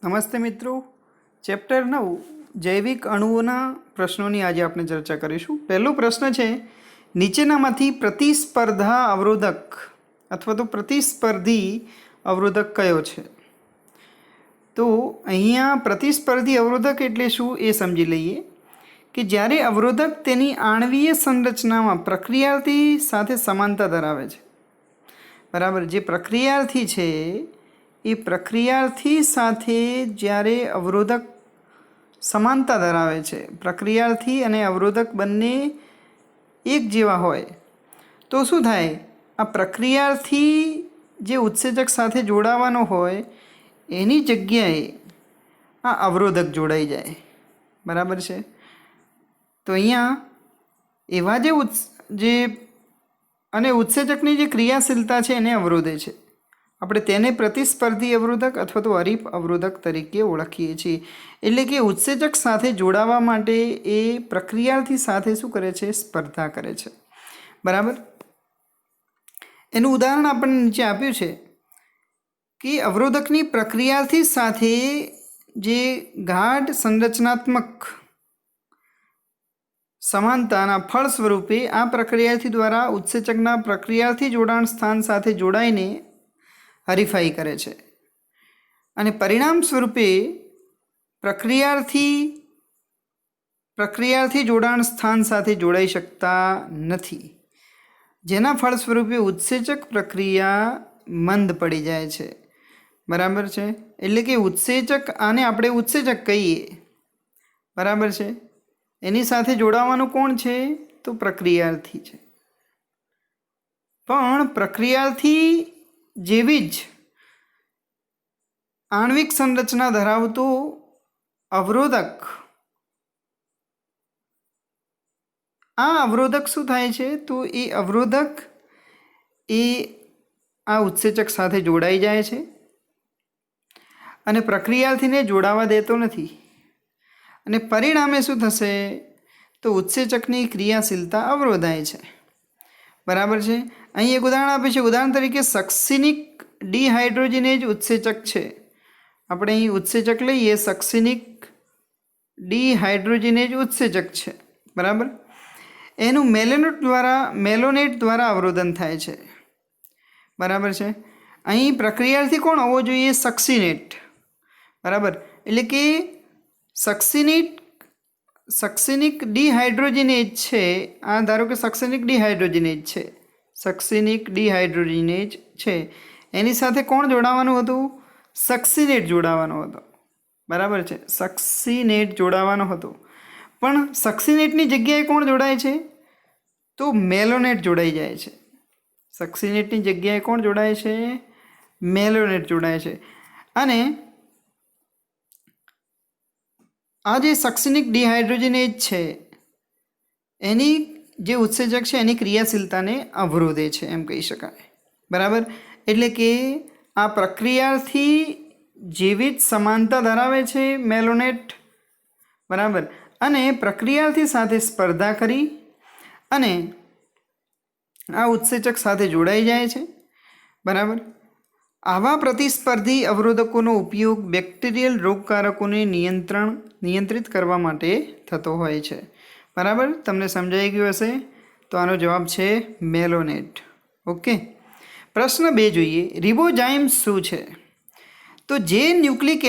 નમસ્તે મિત્રો, ચેપ્ટર 9 જૈવિક અણુઓના પ્રશ્નોની આજે આપણે ચર્ચા કરીશું. પહેલો પ્રશ્ન છે, નીચેનામાંથી પ્રતિસ્પર્ધા અવરોધક અથવા તો પ્રતિસ્પર્ધી અવરોધક કયો છે? તો અહીંયા પ્રતિસ્પર્ધી અવરોધક એટલે શું એ સમજી લઈએ કે જ્યારે અવરોધક તેની આણ્વીય સંરચનામાં પ્રક્રિયાર્થી સાથે સમાનતા ધરાવે છે. બરાબર, જે પ્રક્રિયાર્થી છે એ પ્રક્રિયાર્થી સાથે જ્યારે અવરોધક સમાનતા ધરાવે છે, પ્રક્રિયાર્થી અને અવરોધક બંને એક જેવા હોય તો શું થાય? આ પ્રક્રિયાર્થી જે ઉત્સેચક સાથે જોડાવાનો હોય એની જગ્યાએ આ અવરોધક જોડાઈ જાય. બરાબર છે. તો અહીંયા એવા જે અને ઉત્સેચકની જે ક્રિયાશીલતા છે એને અવરોધે છે. આપણે તેને પ્રતિસ્પર્ધી અવરોધક અથવા તો હરીફ અવરોધક તરીકે ઓળખીએ છીએ. એટલે કે ઉત્સેચક સાથે જોડાવા માટે એ પ્રક્રિયાર્થી સાથે શું કરે છે? સ્પર્ધા કરે છે. બરાબર. એનું ઉદાહરણ આપણને નીચે આપ્યું છે કે અવરોધકની પ્રક્રિયાર્થી સાથે જે ગાઢ સંરચનાત્મક સમાનતાના ફળ સ્વરૂપે આ પ્રક્રિયાર્થી દ્વારા ઉત્સેચકના પ્રક્રિયાર્થી જોડાણ સ્થાન સાથે જોડાઈને હરીફાઈ કરે છે અને પરિણામ સ્વરૂપે પ્રક્રિયાર્થી જોડાણ સ્થાન સાથે જોડાઈ શકતા નથી, જેના ફળ સ્વરૂપે ઉત્સેચક પ્રક્રિયા મંદ પડી જાય છે. બરાબર છે. એટલે કે ઉત્સેચક, આને આપણે ઉત્સેચક કહીએ. બરાબર છે. એની સાથે જોડાવાનું કોણ છે? તો પ્રક્રિયાર્થી છે. પણ પ્રક્રિયાર્થી જેવી જ આણ્વિક સંરચના ધરાવતો અવરોધક, આ અવરોધક શું થાય છે? તો એ અવરોધક એ આ ઉત્સેચક સાથે જોડાઈ જાય છે અને પ્રક્રિયાર્થીને જોડાવા દેતો નથી અને પરિણામે શું થશે? તો ઉત્સેચકની ક્રિયાશીલતા અવરોધાય છે. બરાબર છે. અહીં એક ઉદાહરણ આપે છે. ઉદાહરણ તરીકે સક્સિનિક ડિહાઇડ્રોજનેઝ ઉત્સેચક છે. આપણે અહીં ઉત્સેચક લઈએ, સક્સિનિક ડિહાઇડ્રોજનેઝ ઉત્સેચક છે. બરાબર. એનું મેલોનેટ દ્વારા અવરોધન થાય છે. બરાબર છે. અહીં પ્રક્રિયાર્થી કોણ હોવો જોઈએ? સક્સિનેટ. બરાબર. એટલે કે સક્સિનિક ડિહાઇડ્રોજનેઝ છે. આ ધારો કે સક્સિનિક ડિહાઇડ્રોજનેઝ છે. એની સાથે કોણ જોડાવાનું હતું? સક્સિનેટ જોડાવાનો હતો. બરાબર છે. સક્સિનેટ જોડાવાનો હતો. પણ સક્સિનેટની જગ્યાએ કોણ જોડાય છે? તો મેલોનેટ જોડાઈ જાય છે. સક્સિનેટની જગ્યાએ કોણ જોડાય છે? મેલોનેટ જોડાય છે. અને આ જે સક્સિનિક ડિહાઇડ્રોજનેઝ છે એની જે ઉત્સેચક છે એની ક્રિયાશીલતાને અવરોધે છે એમ કહી શકાય. બરાબર. એટલે કે આ પ્રક્રિયાથી જેવી જ સમાનતા ધરાવે છે મેલોનેટ. બરાબર. અને પ્રક્રિયાથી સાથે સ્પર્ધા કરી અને આ ઉત્સેચક સાથે જોડાઈ જાય છે. બરાબર. આવા પ્રતિસ્પર્ધી અવરોધકોનો ઉપયોગ બેક્ટેરિયલ રોગકારકોને નિયંત્રિત કરવા માટે થતો હોય છે. બરાબર. તમને સમજાઈ ગયું હશે. તો આનો જવાબ છે મેલોનેટ. ઓકે. પ્રશ્ન 2 જોઈએ. રિબોઝાઇમ્સ શું છે? તો જે ન્યુક્લિક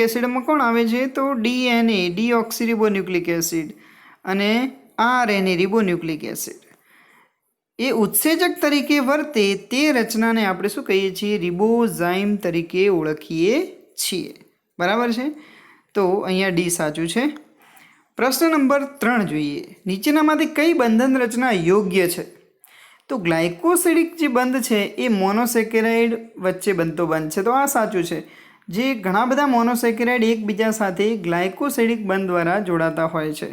એસિડમાં કોણ આવે છે? તો DNA, ડીઓક્સીરિબોન્યુક્લિક એસિડ, અને RNA, રિબોન્યુક્લિક એસિડ, એ ઉત્સેચક તરીકે વર્તે તે રચનાને આપણે શું કહીએ છીએ? રિબોઝાઇમ તરીકે ઓળખીએ છીએ. બરાબર છે. તો અહીંયા ડી સાચું છે. પ્રશ્ન નંબર 3 જોઈએ. નીચેનામાંથી કઈ બંધન રચના યોગ્ય છે? તો ગ્લાયકોસિડિક જે બંધ છે એ મોનોસેકેરાઇડ વચ્ચે બનતો બંધ છે. તો આ સાચું છે. જે ઘણા બધા મોનોસેકેરાઇડ એકબીજા સાથે ગ્લાયકોસિડિક બંધ દ્વારા જોડાતા હોય છે.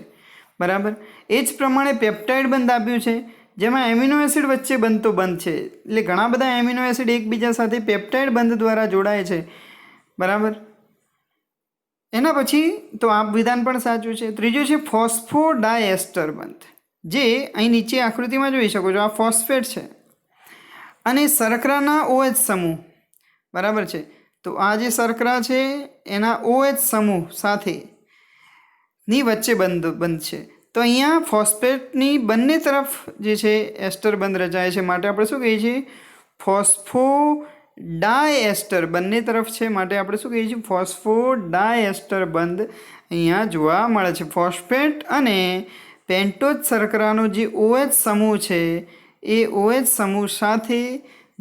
બરાબર. એ જ પ્રમાણે પેપ્ટાઇડ બંધ આપ્યું છે જેમાં એમિનો એસિડ વચ્ચે બનતો બંધ છે. એટલે ઘણા બધા એમિનો એસિડ એકબીજા સાથે પેપ્ટાઇડ બંધ દ્વારા જોડાય છે. બરાબર. એના પછી તો આ વિધાન પણ સાચું છે. ત્રીજું છે ફોસ્ફોડાયએસ્ટર બંધ, જે અહીં નીચે આકૃતિમાં જોઈ શકો છો. આ ફોસ્ફેટ છે અને શર્કરાના OH સમૂહ. બરાબર છે. તો આ જે શર્કરા છે એના OH સમૂહ સાથેની વચ્ચે બંધ છે. તો અહીંયા ફોસ્ફેટની બંને તરફ જે છે એસ્ટર બંધ રચાય છે, માટે આપણે શું કહીએ છીએ? ફોસ્ફોડાયએસ્ટર બંને તરફ છે, માટે આપણે શું કહીએ છીએ? ફોસ્ફોડાયએસ્ટર બંધ અહીંયા જોવા મળે છે. ફોસ્ફેટ અને પેન્ટોઝ શર્કરાનો જે OH સમૂહ છે એ OH સમૂહ સાથે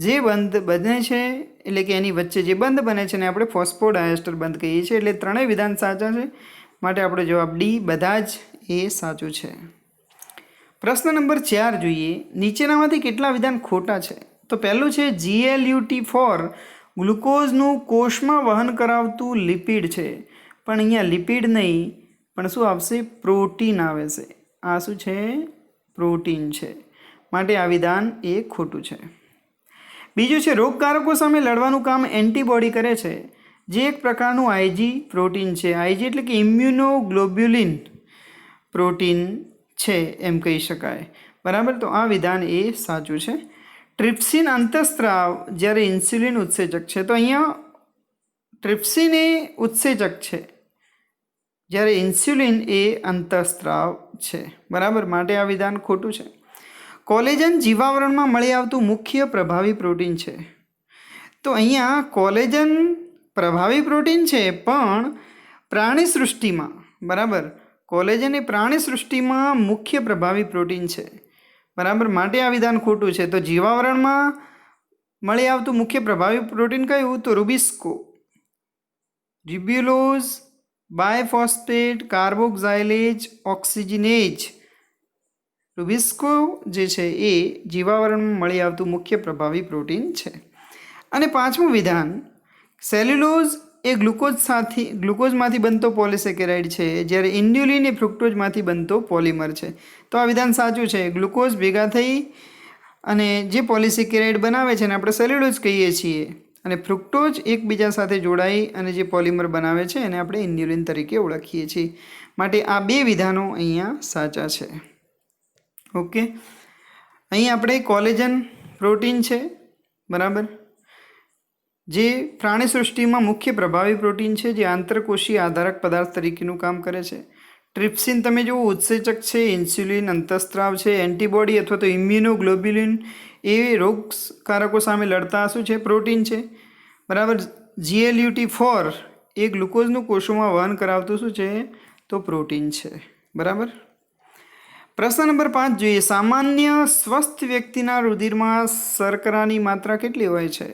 જે બંધ બને છે, એટલે કે એની વચ્ચે જે બંધ બને છે ને આપણે ફોસ્ફોડાયએસ્ટર બંધ કહીએ છીએ. એટલે ત્રણેય વિધાન સાચા છે, માટે આપણો જવાબ ડી બધા જ એ સાચું છે. પ્રશ્ન નંબર 4 જોઈએ. નીચેનામાંથી કેટલા વિધાન ખોટા છે? તો પહેલું છે GLUT4 ગ્લુકોઝનું કોષમાં વહન કરાવતું લિપિડ છે, પણ અહીંયા લિપિડ નહીં પણ શું આવશે? પ્રોટીન આવે છે. આ શું છે? પ્રોટીન છે, માટે આ વિધાન એ ખોટું છે. બીજું છે રોગકારકો સામે લડવાનું કામ એન્ટીબોડી કરે છે, જે એક પ્રકારનું IG પ્રોટીન છે. IG એટલે કે ઇમ્યુનોગ્લોબ્યુલિન પ્રોટીન છે એમ કહી શકાય. બરાબર, તો આ વિધાન એ સાચું છે. ટ્રિપ્સિન અંતઃસ્ત્રાવ જ્યારે ઇન્સ્યુલિન ઉત્સેચક છે, તો અહીંયા ટ્રિપ્સિન એ ઉત્સેચક છે જ્યારે ઇન્સ્યુલિન એ અંતઃસ્ત્રાવ છે. બરાબર, માટે આ વિધાન ખોટું છે. કોલેજન જીવાવરણમાં મળી આવતું મુખ્ય પ્રભાવી પ્રોટીન છે. તો અહીંયા કોલેજન પ્રભાવી પ્રોટીન છે, પણ પ્રાણી સૃષ્ટિમાં, બરાબર, કોલેજન એ પ્રાણી સૃષ્ટિમાં મુખ્ય પ્રભાવી પ્રોટીન છે. બરાબર, માટે આ વિધાન ખોટું છે. તો જીવાવરણમાં મળી આવતું મુખ્ય પ્રભાવી પ્રોટીન કયું? તો રૂબિસ્કો, રિબ્યુલોઝ, બાયફોસ્ફેટ, કાર્બોક્સાઇલેજ, ઓક્સિજનેજ. રૂબિસ્કો જે છે એ જીવાવરણમાં મળી આવતું મુખ્ય પ્રભાવી પ્રોટીન છે. અને પાંચમું વિધાન, સેલ્યુલોઝ એ ગ્લુકોઝમાંથી બનતો પોલિસેકેરાઇડ છે, જ્યારે ઇન્ડ્યુલિન એ ફ્રુક્ટોઝમાંથી બનતો પોલિમર છે. તો આ વિધાન સાચું છે. ગ્લુકોઝ ભેગા થઈ અને જે પોલિસેકેરાઇડ બનાવે છે એને આપણે સેલ્યુલોઝ કહીએ છીએ, અને ફ્રુક્ટોઝ એકબીજા સાથે જોડાઈ અને જે પોલિમર બનાવે છે એને આપણે ઇન્ડ્યુલિન તરીકે ઓળખીએ છીએ. માટે આ બે વિધાનો અહીંયા સાચા છે. ઓકે, અહીં આપણે કોલેજન પ્રોટીન છે, બરાબર, જે પ્રાણી સૃષ્ટિમાં મુખ્ય પ્રભાવી પ્રોટીન છે, જે આંતરકોષીય આધારક પદાર્થ તરીકેનું કામ કરે છે. ટ્રિપ્સિન તમે જુઓ ઉત્સેચક છે, ઇન્સ્યુલિન અંતઃસ્ત્રાવ છે, એન્ટીબોડી અથવા તો ઇમ્યુનોગ્લોબ્યુલિન એ રોગકારકો સામે લડતા શું છે? પ્રોટીન છે. બરાબર, GLUT4 એ ગ્લુકોઝનું કોષોમાં વહન કરાવતું શું છે? તો પ્રોટીન છે. બરાબર. પ્રશ્ન નંબર 5 જોઈએ. સામાન્ય સ્વસ્થ વ્યક્તિના રુધિરમાં શર્કરાની માત્રા કેટલી હોય છે?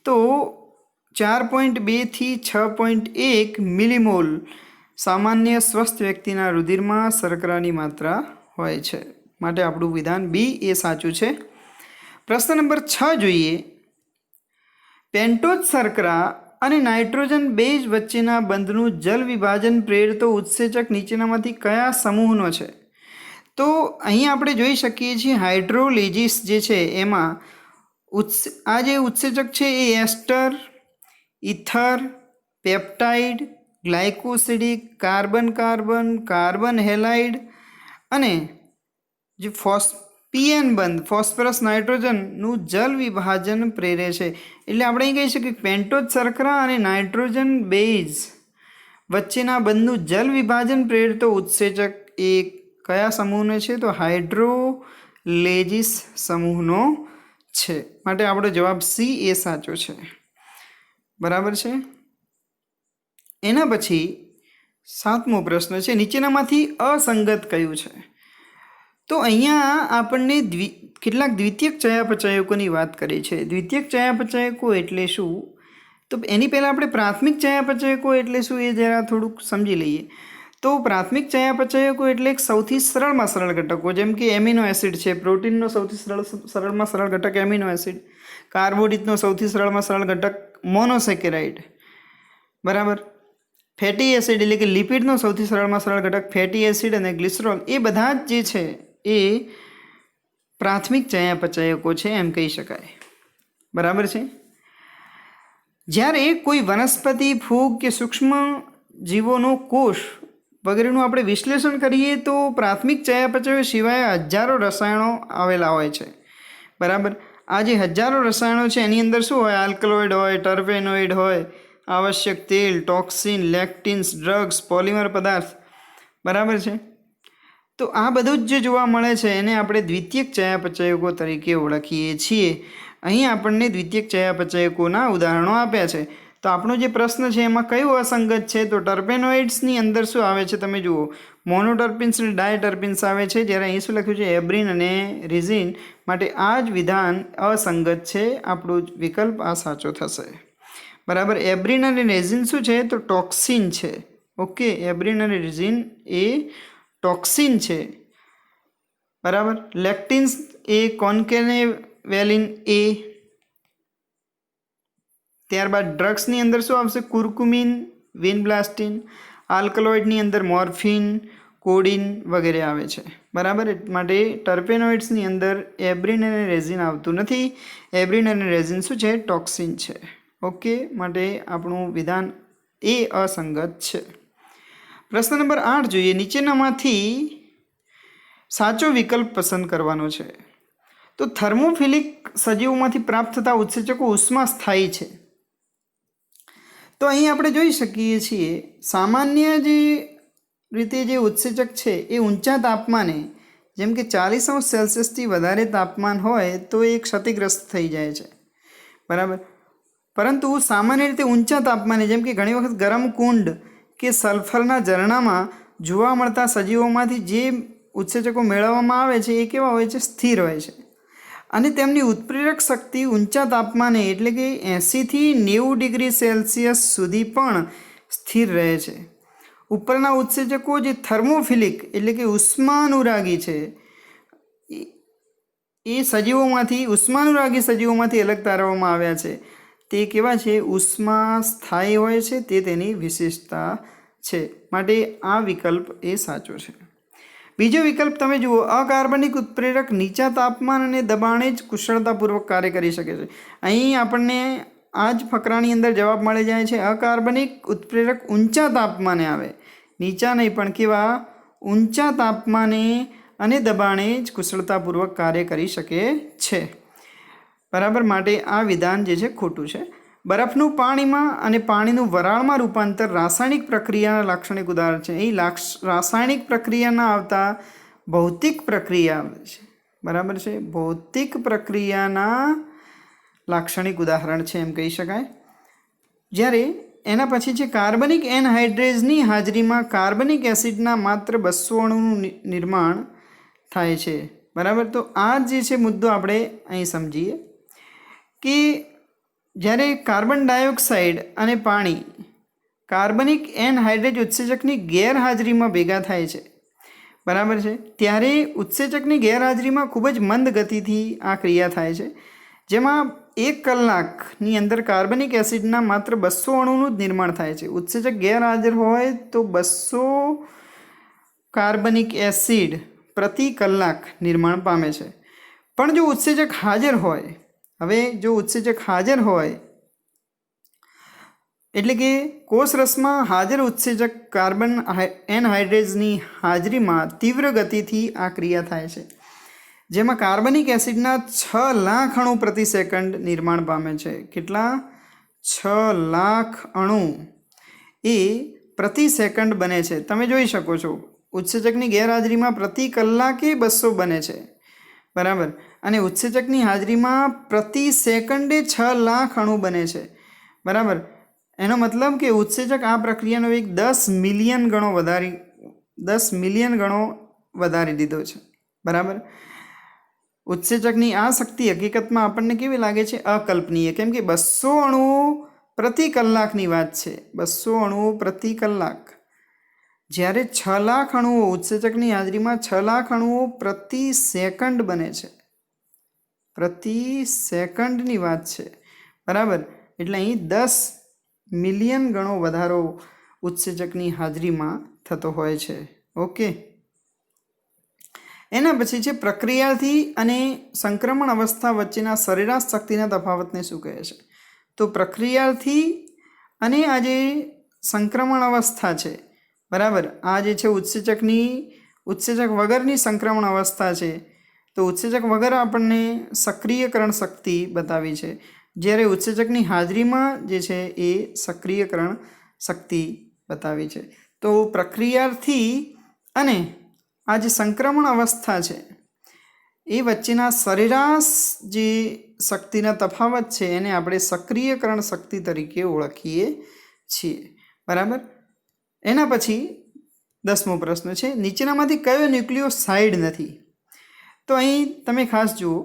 તો 4.2 થી 6.1 મિલીમોલ સામાન્ય સ્વસ્થ વ્યક્તિના રુધિરમાં શર્કરાની માત્રા હોય છે, માટે આપણું વિધાન બી એ સાચું છે. પ્રશ્ન નંબર 6 જોઈએ. પેન્ટોઝ શર્કરા અને નાઇટ્રોજન બેઝ વચ્ચેના બંધનું જલ વિભાજન પ્રેરતો ઉત્સેચક નીચેનામાંથી કયા સમૂહનો છે? તો અહીં આપણે જોઈ શકીએ છીએ હાઇડ્રોલેજીસ જે છે એમાં આ જે ઉત્સેચક છે એ ester, ether, peptide, glycosidic, carbon carbon, carbon halide અને જે PN બંધ ફોસ્ફરસ નાઇટ્રોજનનું જલ વિભાજન પ્રેરે છે. એટલે આપણે અહીં કહી શકીએ પેન્ટોઝ શર્કરા અને નાઇટ્રોજન બેઝ વચ્ચેના બંધનું જલ વિભાજન પ્રેરતો ઉત્સેચક એ કયા સમૂહનો છે? તો હાઇડ્રોલેજીસ સમૂહનો છે, માટે આપણો જવાબ સી એ સાચો છે. બરાબર છે. એના પછી 7મો પ્રશ્ન છે, નીચેનામાંથી અસંગત કયું છે? તો અહીંયા આપણને કેટલાક દ્વિતીયક ચયાપચયકોની વાત કરી છે. દ્વિતીયક ચયાપચયકો એટલે શું? તો એની પહેલાં આપણે પ્રાથમિક ચયાપચયકો એટલે શું એ જરા થોડુંક સમજી લઈએ. તો પ્રાથમિક ચયાપચયકો એટલે સૌથી સરળમાં સરળ ઘટકો, જેમ કે એમિનો એસિડ છે, પ્રોટીનનો સૌથી સરળમાં સરળ ઘટક એમિનો એસિડ, કાર્બોડિતનો સૌથી સરળમાં સરળ ઘટક મોનોસેકેરાઇડ, બરાબર, ફેટી એસિડ એટલે કે લિપિડનો સૌથી સરળમાં સરળ ઘટક ફેટી એસિડ અને ગ્લિસરોલ, એ બધા જ જે છે એ પ્રાથમિક ચયાપચયકો છે એમ કહી શકાય. બરાબર છે. જ્યારે કોઈ વનસ્પતિ, ફૂગ કે સૂક્ષ્મ જીવોનો કોષ વગેરેનું આપણે વિશ્લેષણ કરીએ તો પ્રાથમિક ચયાપચયો સિવાય હજારો રસાયણો આવેલા હોય છે. બરાબર, આ જે હજારો રસાયણો છે એની અંદર શું હોય? આલ્કલોઇડ હોય, ટર્પેનોઇડ હોય, આવશ્યક તેલ, ટોક્સિન, લેક્ટિન્સ, ડ્રગ્સ, પોલિમર પદાર્થ, બરાબર છે. તો આ બધું જ જે જોવા મળે છે એને આપણે દ્વિતીયક ચયાપચયકો તરીકે ઓળખીએ છીએ. અહીં આપણને દ્વિતીયક ચયાપચયકોના ઉદાહરણો આપ્યા છે. તો આપણો જે પ્રશ્ન છે એમાં કયું અસંગત છે? તો ટર્પેનોઇડ્સની અંદર શું આવે છે તમે જુઓ, મોનોટર્પિન્સ અને ડાયટર્પિન્સ આવે છે, જ્યારે અહીં શું લખ્યું છે એબ્રિન અને રિઝિન. માટે આ જ વિધાન અસંગત છે. આપણો વિકલ્પ આ સાચો થશે. બરાબર. એબ્રિન અને રેઝિન શું છે? તો ટોક્સિન છે. ઓકે, એબ્રિન અને રેઝિન એ ટોક્સિન છે. બરાબર. લેક્ટિન્સ એ કોન્કેનેવેલિન એ. ત્યારબાદ ડ્રગ્સની અંદર શું આવશે? કુર્કુમિન, વિનબ્લાસ્ટિન. આલ્કલોઇડની અંદર મોર્ફિન, કોડિન વગેરે આવે છે. બરાબર. માટે ટર્પેનોઇડ્સની અંદર એબ્રિન અને રેઝિન આવતું નથી. એબ્રિન અને રેઝિન શું છે? ટોક્સિન છે. ઓકે, માટે આપણું વિધાન એ અસંગત છે. પ્રશ્ન નંબર 8 જોઈએ. નીચેનામાંથી સાચો વિકલ્પ પસંદ કરવાનો છે. તો થર્મોફિલિક સજીવોમાંથી પ્રાપ્ત થતા ઉત્સેચકો ઉષ્મા સ્થાયી છે. તો અહીં આપણે જોઈ શકીએ છીએ સામાન્ય જે રીતે જે ઉત્સેચક છે એ ઊંચા તાપમાને, જેમ કે 40°C વધારે તાપમાન હોય તો એ ક્ષતિગ્રસ્ત થઈ જાય છે. બરાબર. પરંતુ સામાન્ય રીતે ઊંચા તાપમાને, જેમ કે ઘણી વખત ગરમ કુંડ કે સલ્ફરના ઝરણામાં જોવા મળતા સજીવોમાંથી જે ઉત્સેચકો મેળવવામાં આવે છે એ કેવા હોય છે? સ્થિર હોય છે. અને તેમની ઉત્પ્રેરક શક્તિ ઊંચા તાપમાને એટલે કે 80 થી 90°C સુધી પણ સ્થિર રહે છે. ઉપરના ઉત્સેચકો જે થર્મોફિલિક એટલે કે ઉષ્માનુરાગી છે એ સજીવોમાંથી, ઉષ્માનુરાગી સજીવોમાંથી અલગ તારવવામાં આવ્યા છે. તે કેવા છે? ઉષ્મા સ્થાયી હોય છે. તે તેની વિશેષતા છે. માટે આ વિકલ્પ એ સાચો છે. બીજો વિકલ્પ તમે જુઓ, અકાર્બનિક ઉત્પ્રેરક નીચા તાપમાન અને દબાણે જ કુશળતાપૂર્વક કાર્ય કરી શકે છે. અહીં આપણને આ જ ફકરાની અંદર જવાબ મળી જાય છે. અકાર્બનિક ઉત્પ્રેરક ઊંચા તાપમાને આવે, નીચા નહીં પણ કેવા? ઊંચા તાપમાને અને દબાણે જ કુશળતાપૂર્વક કાર્ય કરી શકે છે. બરાબર. માટે આ વિધાન જે છે ખોટું છે. બરફનું પાણીમાં અને પાણીનું વરાળમાં રૂપાંતર રાસાયણિક પ્રક્રિયાના લાક્ષણિક ઉદાહરણ છે. અહીં રાસાયણિક પ્રક્રિયાના આવતા ભૌતિક પ્રક્રિયા આવે છે. બરાબર છે. ભૌતિક પ્રક્રિયાના લાક્ષણિક ઉદાહરણ છે એમ કહી શકાય. જ્યારે એના પછી છે કાર્બનિક એનહાઇડ્રેઝની હાજરીમાં કાર્બનિક એસિડના માત્ર 200 અણુનું નિર્માણ થાય છે. બરાબર. તો આ જે છે મુદ્દો આપણે અહીં સમજીએ કે જ્યારે કાર્બન ડાયોક્સાઇડ અને પાણી કાર્બનિક એનહાઇડ્રેજ ઉત્સેચકની ગેરહાજરીમાં ભેગા થાય છે. બરાબર છે. ત્યારે ઉત્સેચકની ગેરહાજરીમાં ખૂબ જ મંદ ગતિથી આ ક્રિયા થાય છે, જેમાં 1 કલાકની અંદર કાર્બનિક એસિડના માત્ર 200 અણુનું જ નિર્માણ થાય છે. ઉત્સેચક ગેરહાજર હોય તો 200 કાર્બનિક એસિડ પ્રતિ કલાક નિર્માણ પામે છે. પણ જો ઉત્સેચક હાજર હોય, હવે જો ઉત્સેચક હાજર હોય એટલે કે કોષરસમાં હાજર ઉત્સેચક કાર્બન એનહાઇડ્રેઝની હાજરીમાં તીવ્ર ગતિથી આ ક્રિયા થાય છે, જેમાં કાર્બનિક એસિડના 6 લાખ અણુ પ્રતિ સેકન્ડ નિર્માણ પામે છે. કેટલા? 6 લાખ અણુ એ પ્રતિ સેકન્ડ બને છે. તમે જોઈ શકો છો ઉત્સેચકની ગેરહાજરીમાં પ્રતિ કલાકે 200 બને છે. બરાબર. અને ઉત્સેચકની હાજરીમાં પ્રતિ સેકન્ડે 6 લાખ અણુ બને છે. બરાબર. એનો મતલબ કે ઉત્સેચક આ પ્રક્રિયાનો વેગ 10 મિલિયન ગણો વધારી દીધો છે. બરાબર. ઉત્સેચકની આ શક્તિ હકીકતમાં આપણને કેવી લાગે છે? અકલ્પનીય. કેમ કે 200 અણુઓ પ્રતિ કલાકની વાત છે. 200 અણુઓ પ્રતિ કલાક. જ્યારે 6 લાખ અણુઓ ઉત્સેચકની હાજરીમાં 6 લાખ અણુઓ પ્રતિ સેકન્ડ બને છે. પ્રતિ સેકન્ડની વાત છે. બરાબર. એટલે અહીં 10 મિલિયન ગણો વધારો ઉત્સેચકની હાજરીમાં થતો હોય છે. ઓકે. એના પછી છે પ્રક્રિયાથી અને સંક્રમણ અવસ્થા વચ્ચેના સરેરાશ શક્તિના તફાવતને શું કહે છે? તો પ્રક્રિયાથી અને આ જે સંક્રમણ અવસ્થા છે, બરાબર, આ જે છે ઉત્સેચક વગરની સંક્રમણ અવસ્થા છે. તો ઉત્સેચક વગર આપણને સક્રિયકરણ શક્તિ બતાવી છે. જ્યારે ઉત્સેચકની હાજરીમાં જે છે એ સક્રિયકરણ શક્તિ બતાવી છે. તો પ્રક્રિયાથી અને આ જે સંક્રમણ અવસ્થા છે એ વચ્ચેના સરેરાશ જે શક્તિના તફાવત છે એને આપણે સક્રિયકરણ શક્તિ તરીકે ઓળખીએ છીએ. બરાબર. એના પછી 10મો પ્રશ્ન છે, નીચેનામાંથી કયો ન્યુક્લિયોસાઇડ નથી? તો અહીં તમે ખાસ જુઓ,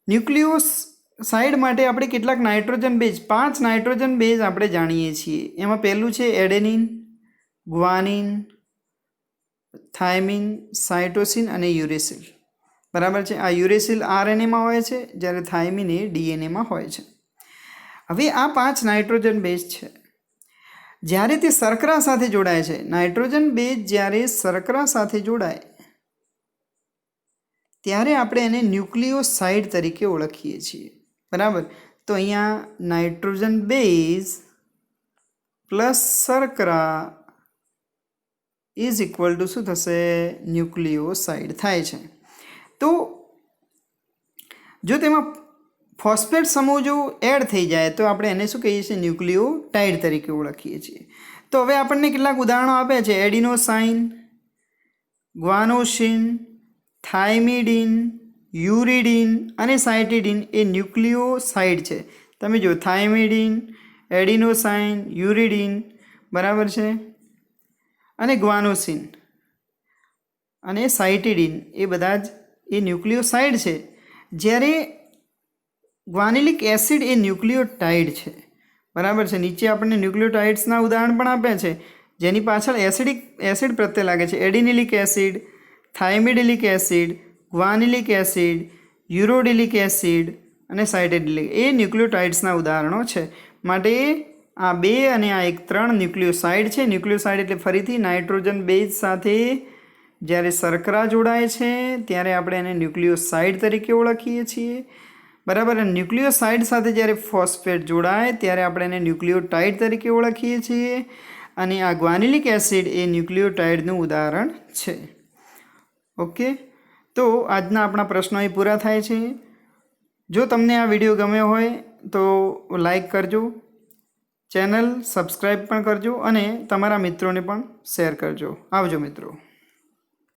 ન્યુક્લિયોસાઇડ માટે આપણે કેટલાક નાઇટ્રોજન બેઝ, 5 નાઇટ્રોજન બેઝ આપણે જાણીએ છીએ. એમાં પહેલું છે એડેનિન, ગ્વાનિન, થાઇમિન, સાઇટોસિન અને યુરેસિલ. બરાબર છે. આ યુરેસિલ આરએનએમાં હોય છે, જ્યારે થાઇમિન એ ડીએનએમાં હોય છે. હવે આ 5 નાઇટ્રોજન બેઝ છે, જ્યારે તે શર્કરા સાથે જોડાય છે, નાઇટ્રોજન બેઝ જ્યારે શર્કરા સાથે જોડાય ત્યારે આપણે એને ન્યુક્લિયોસાઇડ તરીકે ઓળખીએ છીએ. બરાબર. તો અહીંયા નાઇટ્રોજન બેઝ પ્લસ શર્કરા ઇઝ ઇક્વલ ટુ શું થશે? ન્યુક્લિયોસાઇડ થાય છે. તો જો તેમાં ફોસ્ફેટ સમૂહ જો એડ થઈ જાય તો આપણે એને શું કહીએ છીએ? ન્યુક્લિયોટાઇડ તરીકે ઓળખીએ છીએ. તો હવે આપણને કેટલાક ઉદાહરણો આપ્યા છે. એડિનોસાઇન, ગ્વાનોસિન, થાઇમિડિન, યુરિડિન અને સાઇટિડિન એ ન્યુક્લિયોસાઇડ છે. તમે જો થાઇમિડિન, એડિનોસાઇન, યુરિડિન, બરાબર છે, અને ગ્વાનોસિન અને સાઇટિડિન એ બધા જ એ ન્યુક્લિયોસાઇડ છે, જ્યારે ગ્વાનિલિક એસિડ એ ન્યુક્લિયોટાઇડ છે. બરાબર છે. નીચે આપણને ન્યુક્લિયોટાઇડ્સના ઉદાહરણ પણ આપ્યા છે, જેની પાછળ એસિડ પ્રત્યે લાગે છે. એડિનિલિક એસિડ, થાઇમિડિલિક એસિડ, ગ્વાનિલિક એસિડ, યુરોડિલિક એસિડ અને સાઇટિડિલિક એ ન્યુક્લિયોટાઇડ્સના ઉદાહરણો છે. માટે આ 2 અને આ 3 ન્યુક્લિયોસાઇડ છે. ન્યુક્લિયોસાઇડ એટલે ફરીથી નાઇટ્રોજન બેઝ સાથે જ્યારે શર્કરા જોડાય છે ત્યારે આપણે એને ન્યુક્લિયોસાઇડ તરીકે ઓળખીએ છીએ. બરાબર. ન્યુક્લિયોસાઇડ સાથે જ્યારે ફોસ્ફેટ જોડાય ત્યારે આપણે એને ન્યુક્લિયોટાઇડ તરીકે ઓળખીએ છીએ. અને આ ગ્વાનિલિક એસિડ એ ન્યુક્લિયોટાઇડનું ઉદાહરણ છે. ઓકે. તો આજના આપણા પ્રશ્નો અહીં પૂરા થાય છે. જો તમને આ વિડીયો ગમ્યો હોય તો લાઈક કરજો, ચેનલ સબસ્ક્રાઈબ પણ કરજો અને તમારા મિત્રોને પણ શેર કરજો. આવજો મિત્રો.